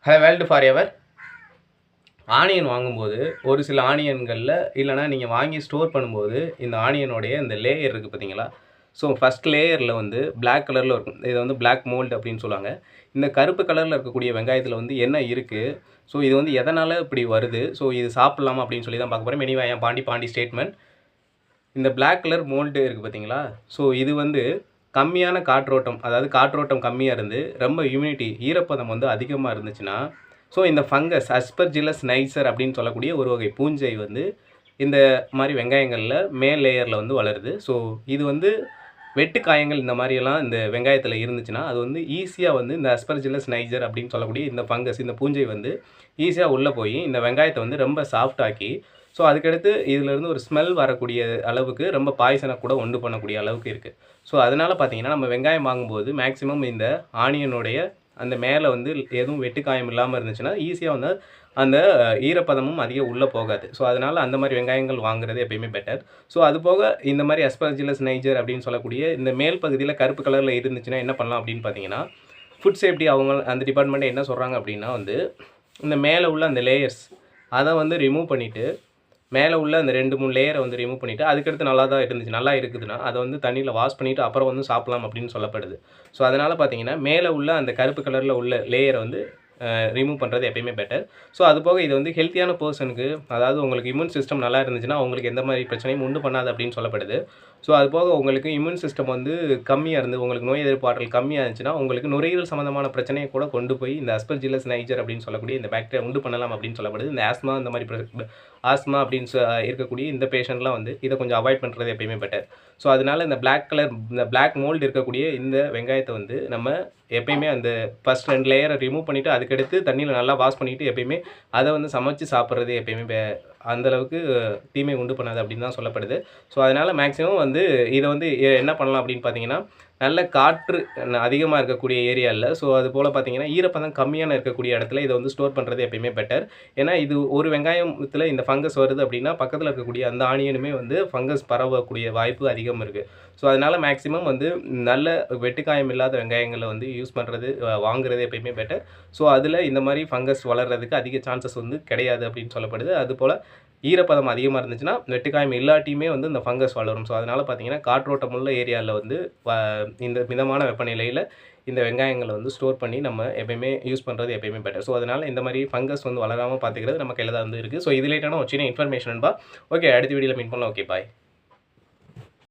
World for ever. Onion வாங்கும்போது ஒரு சில ஆனியன்களில் இல்லைனா நீங்கள் வாங்கி ஸ்டோர் பண்ணும்போது இந்த ஆனியனுடைய இந்த லேயர் இருக்குது பார்த்தீங்களா? ஸோ ஃபஸ்ட் லேயரில் வந்து பிளாக் கலரில் இருக்கும். இதை வந்து பிளாக் மோல்டு அப்படின்னு சொல்லுவாங்க. இந்த கருப்பு கலரில் இருக்கக்கூடிய வெங்காயத்தில் வந்து என்ன இருக்குது, ஸோ இது வந்து எதனால் இப்படி வருது, ஸோ இது சாப்பிட்லாமா அப்படின்னு சொல்லி தான் பார்க்க போகிறேன். மெனிவாயம் பாண்டி ஸ்டேட்மெண்ட். இந்த பிளாக் கலர் மோல்டு இருக்குது பார்த்தீங்களா? ஸோ இது வந்து கம்மியான காற்றோட்டம், அதாவது காற்றோட்டம் கம்மியாக இருந்து ரொம்ப ஹியூமிடிட்டி ஈரப்பதம் வந்து அதிகமாக இருந்துச்சுன்னா, ஸோ இந்த ஃபங்கஸ் அஸ்பர்ஜில்லஸ் நைசர் அப்படின்னு சொல்லக்கூடிய ஒரு வகை பூஞ்சை வந்து இந்த மாதிரி வெங்காயங்களில் மேல் லேயரில் வந்து வளருது. ஸோ இது வந்து வெட்டு காயங்கள் இந்த மாதிரியெல்லாம் இந்த வெங்காயத்தில் இருந்துச்சுன்னா அது வந்து ஈஸியாக வந்து இந்த அஸ்பர்ஜில்லஸ் நைசர் அப்படின்னு சொல்லக்கூடிய இந்த ஃபங்கஸ் இந்த பூஞ்சை வந்து ஈஸியாக உள்ளே போய் இந்த வெங்காயத்தை வந்து ரொம்ப சாஃப்டாக்கி, ஸோ அதுக்கடுத்து இதிலேருந்து ஒரு ஸ்மெல் வரக்கூடிய அளவுக்கு ரொம்ப பாய்சனை கூட உண்டு பண்ணக்கூடிய அளவுக்கு இருக்குது. ஸோ அதனால் பார்த்தீங்கன்னா நம்ம வெங்காயம் வாங்கும்போது மேக்ஸிமம் இந்த ஆனியனுடைய அந்த மேலே வந்து எதுவும் வெட்டு காயம் இல்லாமல் இருந்துச்சுன்னா ஈஸியாக வந்து அந்த ஈரப்பதமும் அதிகம் உள்ளே போகாது. ஸோ அதனால் அந்த மாதிரி வெங்காயங்கள் வாங்குறது எப்பயுமே பெட்டர். ஸோ அதுபோக இந்த மாதிரி அஸ்பர்ஜில்லஸ் நைஜர் அப்படின்னு சொல்லக்கூடிய இந்த மேல் பகுதியில் கருப்பு கலரில் இருந்துச்சுன்னா என்ன பண்ணலாம் அப்படின்னு பார்த்தீங்கன்னா, ஃபுட் சேஃப்டி அவங்க அந்த டிபார்ட்மெண்ட்டை என்ன சொல்கிறாங்க அப்படின்னா வந்து இந்த மேலே உள்ள அந்த லேயர்ஸ் அதை வந்து ரிமூவ் பண்ணிவிட்டு மேலே உள்ள அந்த 2-3 லேயரை வந்து ரிமூவ் பண்ணிவிட்டு அதுக்கடுத்து நல்லா தான் இருந்துச்சு, நல்லா இருக்குதுன்னா அதை வந்து தண்ணியில் வாஷ் பண்ணிவிட்டு அப்புறம் வந்து சாப்பிட்லாம் அப்படின்னு சொல்லப்படுது. ஸோ அதனால் பார்த்தீங்கன்னா மேலே உள்ள அந்த கருப்பு கலரில் உள்ள லேயரை வந்து ரிமூவ் பண்ணுறது எப்பயுமே பெட்டர். ஸோ அதுபோக இது வந்து ஹெல்த்தியான பர்சனுக்கு, அதாவது உங்களுக்கு இம்யூன் சிஸ்டம் நல்லா இருந்துச்சுன்னா உங்களுக்கு எந்த மாதிரி பிரச்சனையும் உண்டு பண்ணாது அப்படின்னு சொல்லப்படுது. ஸோ அதுபோக உங்களுக்கு இம்யூன் சிஸ்டம் வந்து கம்மியாக இருந்து உங்களுக்கு நோய் எதிர்ப்பு ஆற்றல் கம்மியாக இருந்துச்சுன்னா உங்களுக்கு நுரையீரல் சம்மந்தமான பிரச்சனையை கூட கொண்டு போய் இந்த அஸ்பர்ஜில்லஸ் நைஜர் அப்படின்னு சொல்லக்கூடிய இந்த பாக்டீரியா உண்டு பண்ணலாம் அப்படின்னு சொல்லப்படுது. இந்த ஆஸ்மா இந்த மாதிரி ஆஸ்மா அப்படின்னு இருக்கக்கூடிய இந்த பேஷண்ட்லாம் வந்து இதை கொஞ்சம் அவாய்ட் பண்ணுறது எப்பயுமே பெட்டர். ஸோ அதனால இந்த பிளாக் மோல்டு இருக்கக்கூடிய இந்த வெங்காயத்தை வந்து நம்ம எப்பயுமே அந்த ஃபஸ்ட் 2 லேயரை ரிமூவ் பண்ணிவிட்டு அதுக்கடுத்து தண்ணியில் நல்லா வாஷ் பண்ணிவிட்டு எப்பயுமே அதை வந்து சமைச்சு சாப்பிட்றது எப்பயுமே அந்தளவுக்கு தீமை உண்டு பண்ணாது அப்படின்னு தான் சொல்லப்படுது. ஸோ அதனால் மேக்ஸிமம் வந்து இதை வந்து என்ன பண்ணலாம் அப்படின்னு பார்த்தீங்கன்னா, நல்ல காற்று அதிகமாக இருக்கக்கூடிய ஏரியாவில், ஸோ அது போல் பார்த்தீங்கன்னா ஈரப்பதம் கம்மியான இருக்கக்கூடிய இடத்துல இதை வந்து ஸ்டோர் பண்ணுறது எப்பயுமே பெட்டர். ஏன்னா இது ஒரு வெங்காயத்தில் இந்த ஃபங்கஸ் வருது அப்படின்னா பக்கத்தில் இருக்கக்கூடிய அந்த ஆனியனுமே வந்து ஃபங்கஸ் பரவக்கூடிய வாய்ப்பு அதிகம் இருக்குது. ஸோ அதனால் மேக்ஸிமம் வந்து நல்ல வெட்டுக்காயம் இல்லாத வெங்காயங்களை வந்து யூஸ் பண்ணுறது வாங்குறது எப்பயுமே பெட்டர். ஸோ அதில் இந்த மாதிரி ஃபங்கஸ் வளர்கிறதுக்கு அதிக சான்சஸ் வந்து கிடையாது அப்படின்னு சொல்லப்படுது. அதுபோல் ஈரப்பதம் அதிகமாக இருந்துச்சுன்னா வெட்டுக்காயம் இல்லாட்டியுமே வந்து இந்த ஃபங்கஸ் வளரும். ஸோ அதனால் பார்த்தீங்கன்னா காற்றோட்டமுள்ள ஏரியாவில் வந்து இந்த மிதமான வெப்பநிலையில் இந்த வெங்காயங்களை வந்து ஸ்டோர் பண்ணி நம்ம எப்பயுமே யூஸ் பண்ணுறது எப்பயுமே பெட்டர். ஸோ அதனால் இந்த மாதிரி ஃபங்கஸ் வந்து வளராமல் பார்த்துக்கிறது நம்ம கையில் தான் வந்து இருக்குது. ஸோ இது ரிலேட்டடான ஒரு சின்ன இன்ஃபர்மேஷன் நண்பா. ஓகே, அடுத்த வீடியோவில் மீட் பண்ணலாம். ஓகே, பாய்.